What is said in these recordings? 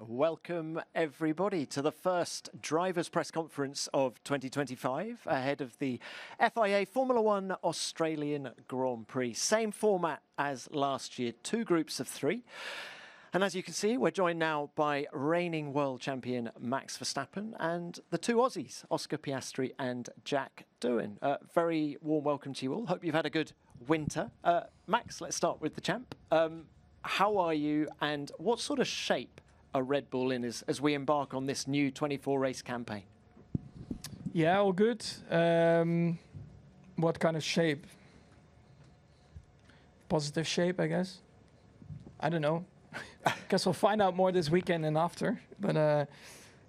Welcome everybody to the first drivers' press conference of 2025 ahead of the FIA Formula One Australian Grand Prix. Same format as last year, 2 groups of 3. And as you can see, we're joined now by reigning world champion Max Verstappen and the 2 Aussies, Oscar Piastri and Jack Doohan. Very warm welcome to you all. Hope you've had a good winter. Max, let's start with the champ. How are you and what sort of shape are Red Bull in as we embark on this new 24-race campaign? Yeah, all good. What kind of shape? Positive shape, I guess. I don't know. Guess we'll find out more this weekend and after. But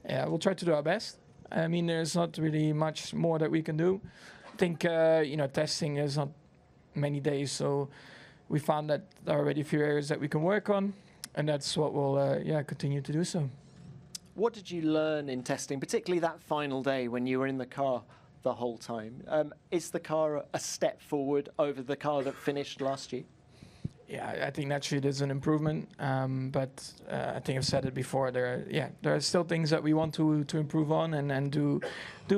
yeah, we'll try to do our best. I mean, there's not really much more that we can do. I think, testing is not many days, so we found that there are already a few areas that we can work on. And that's what we'll continue to do so. What did you learn in testing, particularly that final day when you were in the car the whole time? Is the car a step forward over the car that finished last year? Yeah, I think naturally there's an improvement. But I think I've said it before. There are still things that we want to improve on and do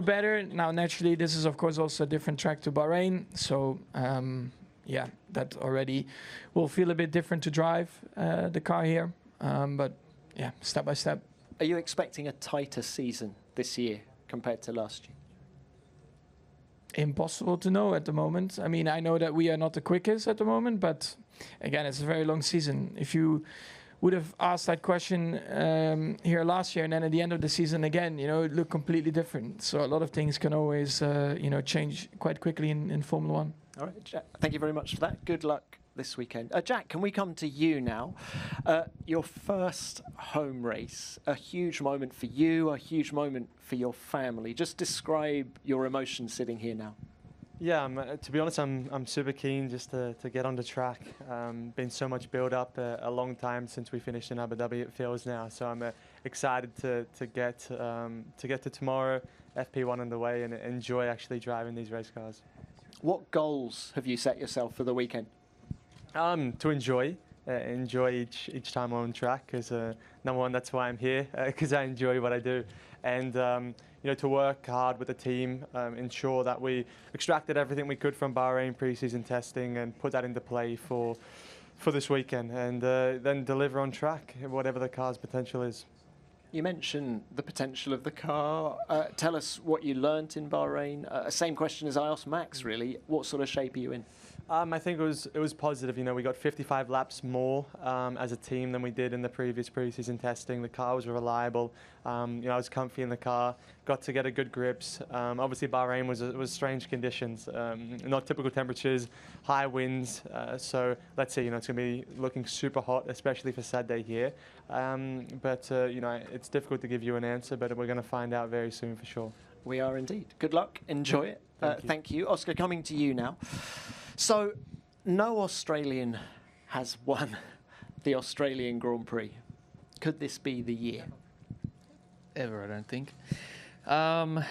better. Now, naturally, this is, of course, also a different track to Bahrain. So that already will feel a bit different to drive the car here. But yeah, step by step. Are you expecting a tighter season this year compared to last year? Impossible to know at the moment. I mean, I know that we are not the quickest at the moment, but again, it's a very long season. If you would have asked that question here last year and then at the end of the season again, it looked completely different. So a lot of things can always, change quite quickly in Formula One. All right, Jack, thank you very much for that. Good luck this weekend. Jack, can we come to you now? Your first home race, a huge moment for you, a huge moment for your family. Just describe your emotions sitting here now. Yeah, to be honest, I'm super keen just to get on the track. Been so much build up, a long time since we finished in Abu Dhabi, it feels now. So I'm excited to get to tomorrow, FP1 underway, and enjoy actually driving these race cars. What goals have you set yourself for the weekend? To enjoy each time on track, because number one, that's why I'm here, because I enjoy what I do, and to work hard with the team, ensure that we extracted everything we could from Bahrain pre-season testing and put that into play for this weekend, and then deliver on track, whatever the car's potential is. You mentioned the potential of the car. Tell us what you learnt in Bahrain. Same question as I asked Max, really. What sort of shape are you in? I think it was positive. We got 55 laps more as a team than we did in the previous pre-season testing. The car was reliable. I was comfy in the car. Got to get a good grips. Obviously, Bahrain was strange conditions, not typical temperatures, high winds. So let's see. It's going to be looking super hot, especially for Saturday here. But it's difficult to give you an answer. But we're going to find out very soon for sure. We are indeed. Good luck. Enjoy it. Thank you, Oscar. Coming to you now. So, no Australian has won the Australian Grand Prix. Could this be the year? Ever, I don't think. I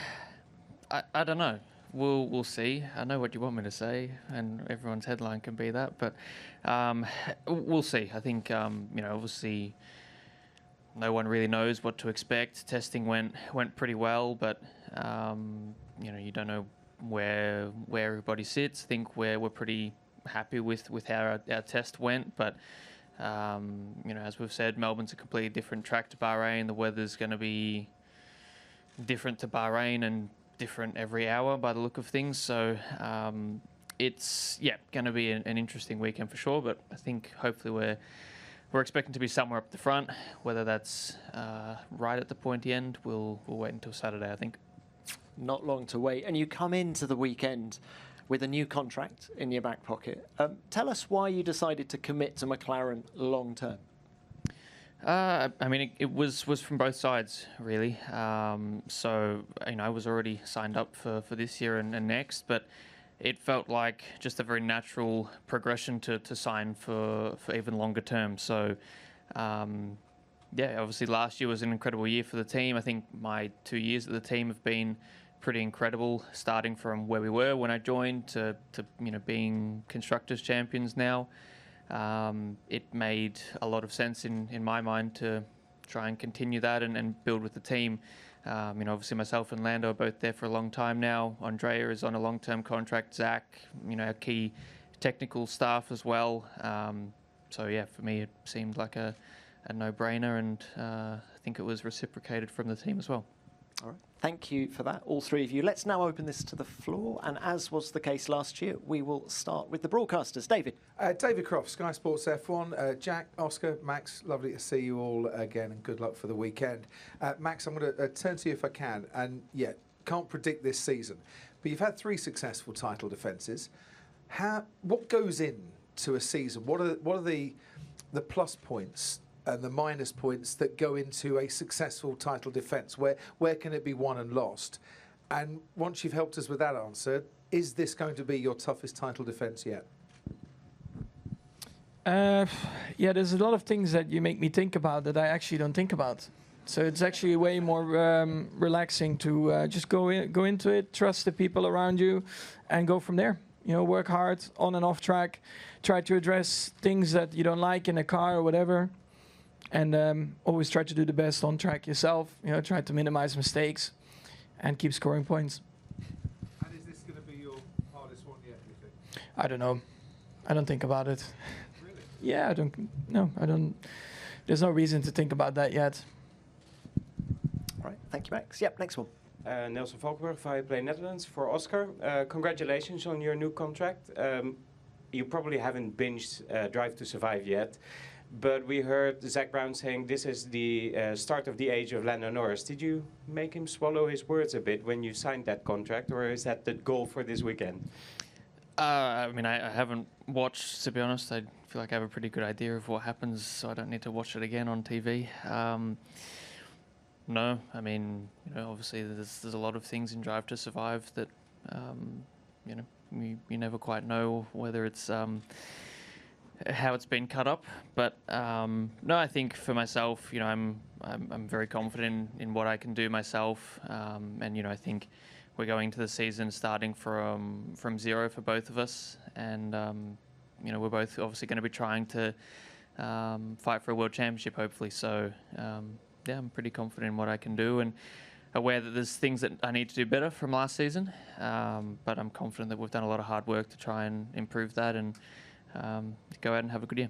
don't know. We'll see. I know what you want me to say, and everyone's headline can be that, but we'll see. I think obviously no one really knows what to expect. Testing went pretty well, but you don't know where everybody sits. I think we're pretty happy with how our test went, but as we've said, Melbourne's a completely different track to Bahrain. The weather's going to be different to Bahrain and different every hour by the look of things. So it's going to be an interesting weekend for sure. But I think hopefully we're expecting to be somewhere up the front. Whether that's right at the pointy end, we'll wait until Saturday, I think. Not long to wait. And you come into the weekend with a new contract in your back pocket. Tell us why you decided to commit to McLaren long term. It was from both sides, really. So, I was already signed up for this year and next, but it felt like just a very natural progression to sign for even longer term. So, obviously last year was an incredible year for the team. I think my 2 years at the team have been pretty incredible, starting from where we were when I joined to being Constructors Champions now. It made a lot of sense in my mind to try and continue that and build with the team. Obviously myself and Lando are both there for a long time now. Andrea is on a long-term contract. Zach, our key technical staff as well. So yeah, for me it seemed like a no-brainer, and I think it was reciprocated from the team as well. All right. Thank you for that, all three of you. Let's now open this to the floor, and as was the case last year, we will start with the broadcasters. David. David Croft, Sky Sports F1. Jack, Oscar, Max, lovely to see you all again, and good luck for the weekend. Max, I'm going to turn to you if I can, and yeah, can't predict this season, but you've had 3 successful title defences. What goes into a season? What are the plus points and the minus points that go into a successful title defence? Where can it be won and lost? And once you've helped us with that answer, is this going to be your toughest title defence yet? Yeah, there's a lot of things that you make me think about that I actually don't think about. So it's actually way more relaxing to just go into it, trust the people around you, and go from there. Work hard on and off track, try to address things that you don't like in a car or whatever. And always try to do the best on track yourself. Try to minimize mistakes and keep scoring points. And is this going to be your hardest one yet, do you think? I don't know. I don't think about it. Really? Yeah, I don't. There's no reason to think about that yet. All right. Thank you, Max. Yep, next one. Nelson Valkenburg, Viaplay Netherlands. For Oscar, congratulations on your new contract. You probably haven't binged Drive to Survive yet. But we heard Zach Brown saying this is the start of the age of Lando Norris. Did you make him swallow his words a bit when you signed that contract, or is that the goal for this weekend? I haven't watched, to be honest. I feel like I have a pretty good idea of what happens, so I don't need to watch it again on TV. No, obviously there's a lot of things in Drive to Survive that, you never quite know whether it's how it's been cut up, but no, I think for myself, I'm very confident in what I can do myself, and I think we're going into the season starting from zero for both of us, and we're both obviously going to be trying to fight for a world championship, hopefully. So yeah, I'm pretty confident in what I can do, and aware that there's things that I need to do better from last season, but I'm confident that we've done a lot of hard work to try and improve that and go out and have a good year.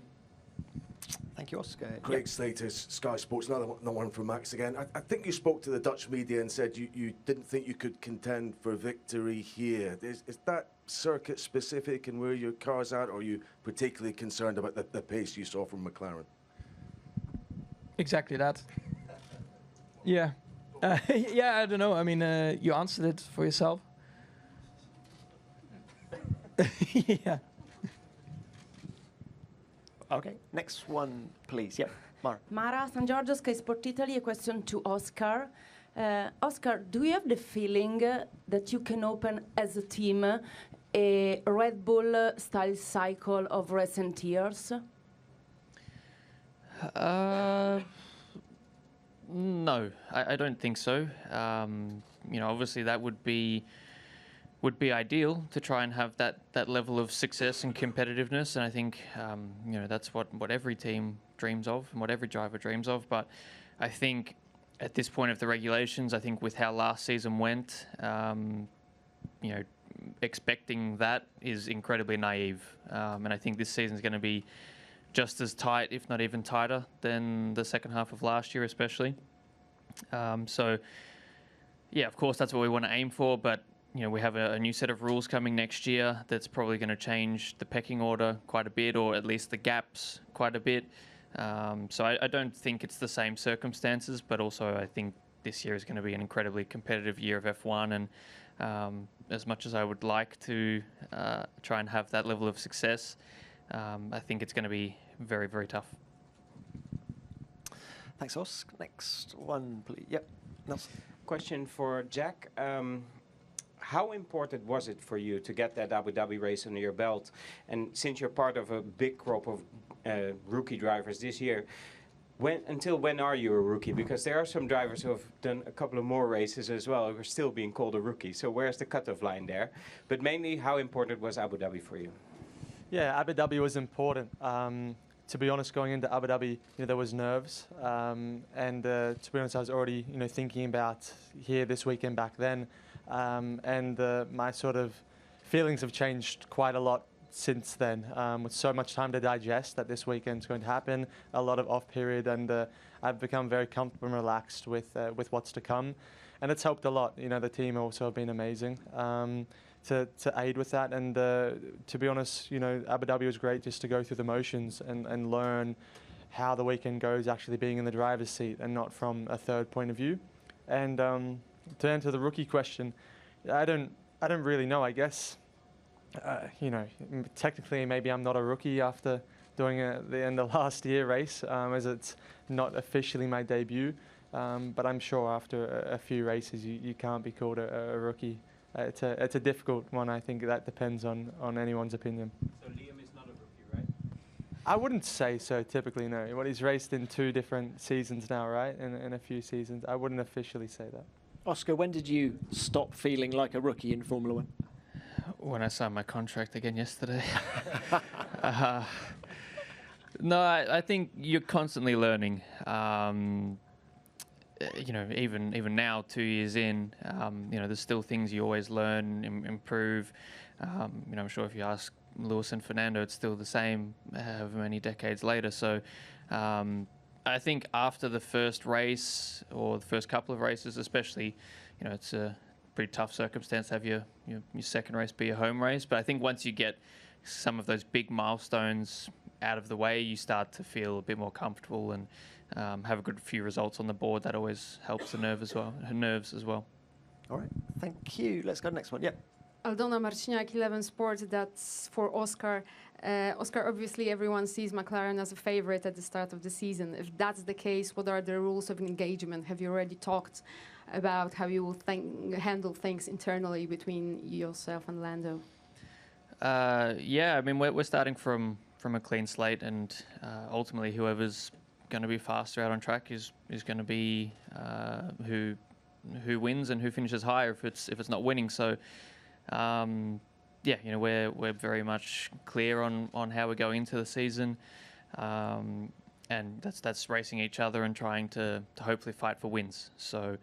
Thank you, Oscar. Craig Slater, Sky Sports, another one from Max again. I think you spoke to the Dutch media and said you didn't think you could contend for victory here. Is that circuit specific and where your car's at, or are you particularly concerned about the pace you saw from McLaren? Exactly that. Yeah. Yeah, I don't know. You answered it for yourself. Yeah. Okay, next one, please. Yep, Mara. Mara San Giorgio, Sky Sport Italy. A question to Oscar. Oscar, do you have the feeling that you can open as a team a Red Bull style cycle of recent years? No, I don't think so. Obviously that would be ideal to try and have that level of success and competitiveness, and I think that's what every team dreams of and what every driver dreams of. But I think at this point of the regulations, I think with how last season went, expecting that is incredibly naive, and I think this season is going to be just as tight, if not even tighter, than the second half of last year, especially. So yeah, of course that's what we want to aim for, but we have a new set of rules coming next year that's probably going to change the pecking order quite a bit, or at least the gaps quite a bit. So I don't think it's the same circumstances, but also I think this year is going to be an incredibly competitive year of F1, and as much as I would like to try and have that level of success, I think it's going to be very, very tough. Thanks, Oscar. Next one, please. Yep, Nelson. Question for Jack. How important was it for you to get that Abu Dhabi race under your belt? And since you're part of a big crop of rookie drivers this year, until when are you a rookie? Because there are some drivers who have done a couple of more races as well who are still being called a rookie. So where's the cutoff line there? But mainly, how important was Abu Dhabi for you? Yeah, Abu Dhabi was important. to be honest, going into Abu Dhabi, there was nerves, and to be honest, I was already, thinking about here this weekend back then, and my sort of feelings have changed quite a lot since then, with so much time to digest that this weekend's going to happen, a lot of off period, and I've become very comfortable and relaxed with what's to come, and it's helped a lot. The team also have been amazing to aid with that, and to be honest, Abu Dhabi was great just to go through the motions and learn how the weekend goes, actually being in the driver's seat and not from a third point of view. And to answer the rookie question, I don't really know. I guess. Technically, maybe I'm not a rookie after doing the end of last year race, as it's not officially my debut. But I'm sure after a few races, you can't be called a rookie. It's a difficult one. I think that depends on anyone's opinion. So Liam is not a rookie, right? I wouldn't say so. Typically, no. Well, he's raced in 2 different seasons now, right? In a few seasons, I wouldn't officially say that. Oscar, when did you stop feeling like a rookie in Formula One? When I signed my contract again yesterday. No, I think you're constantly learning. Even now, 2 years in, there's still things you always learn, improve. I'm sure if you ask Lewis and Fernando, it's still the same however many decades later. So I think after the first race or the first couple of races, especially, it's a pretty tough circumstance to have your second race be a home race. But I think once you get some of those big milestones out of the way, you start to feel a bit more comfortable and have a good few results on the board. That always helps the nerves as well. All right, thank you. Let's go to the next one. Yep. Aldona Marciniak, 11 Sports, that's for Oscar. Oscar, obviously everyone sees McLaren as a favorite at the start of the season. If that's the case, what are the rules of engagement? Have you already talked about how you will handle things internally between yourself and Lando? Yeah, I mean, we're starting from a clean slate, and ultimately whoever's going to be faster out on track is going to be who wins and who finishes higher if it's not winning. So we're very much clear on how we're going into the season, and that's racing each other and trying to hopefully fight for wins. So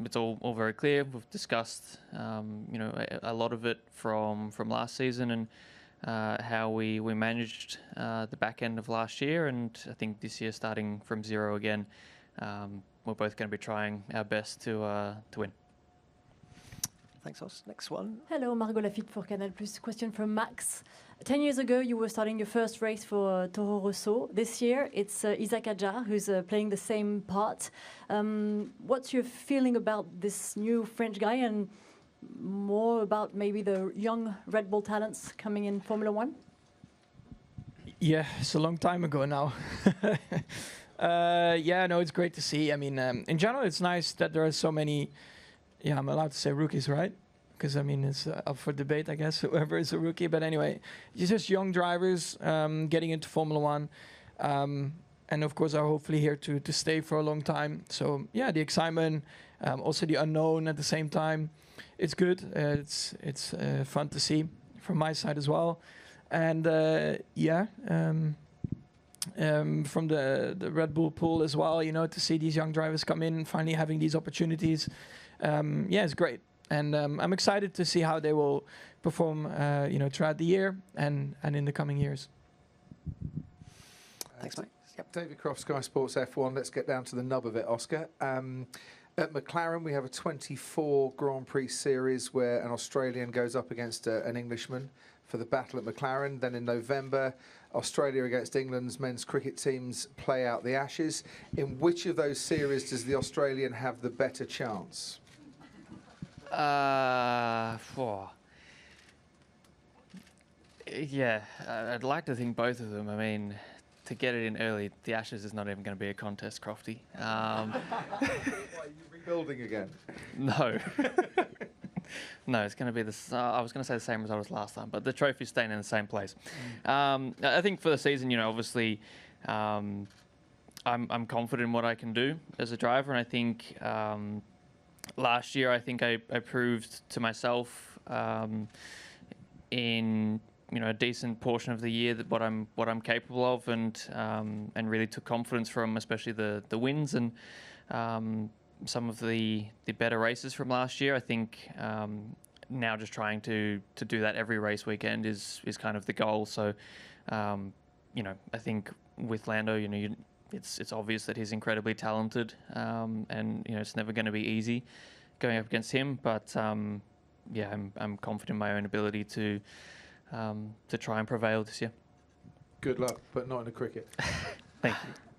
it's all very clear. We've discussed a lot of it from last season and how we managed the back end of last year, and I think this year starting from zero again, we're both going to be trying our best to win. Thanks, Os. Next one. Hello, Margot Lafitte for Canal+. Question from Max. 10 years ago, you were starting your first race for Toro Rosso. This year, it's Isaac Adjar who's playing the same part. What's your feeling about this new French guy, and more about maybe the young Red Bull talents coming in Formula One? Yeah, it's a long time ago now. It's great to see. I mean, in general, it's nice that there are so many. Yeah, I'm allowed to say rookies, right? Because, I mean, it's up for debate, I guess, whoever is a rookie. But anyway, it's just young drivers getting into Formula One. And, of course, are hopefully here to stay for a long time. So, yeah, the excitement, also the unknown at the same time. It's good. It's fun to see from my side as well. And, from the Red Bull pool as well, to see these young drivers come in and finally having these opportunities. It's great. And I'm excited to see how they will perform, throughout the year and in the coming years. Thanks, mate. Yep. David Croft, Sky Sports F1. Let's get down to the nub of it, Oscar. At McLaren, we have a 24 Grand Prix series where an Australian goes up against an Englishman for the battle at McLaren. Then in November, Australia against England's men's cricket teams play out the Ashes. In which of those series does the Australian have the better chance? I'd like to think both of them. I mean, to get it in early, the Ashes is not even going to be a contest, Crofty. Are you rebuilding again? No. No, it's going to be I was going to say the same result as last time, but the trophy's staying in the same place. I think for the season, obviously, I'm confident in what I can do as a driver, and I think last year I think I proved to myself in a decent portion of the year that what I'm capable of, and really took confidence from, especially the wins and some of the better races from last year. I think now just trying to do that every race weekend is kind of the goal. So I think with Lando, it's obvious that he's incredibly talented, and it's never going to be easy going up against him. But I'm confident in my own ability to try and prevail this year. Good luck, but not in the cricket. Thank you.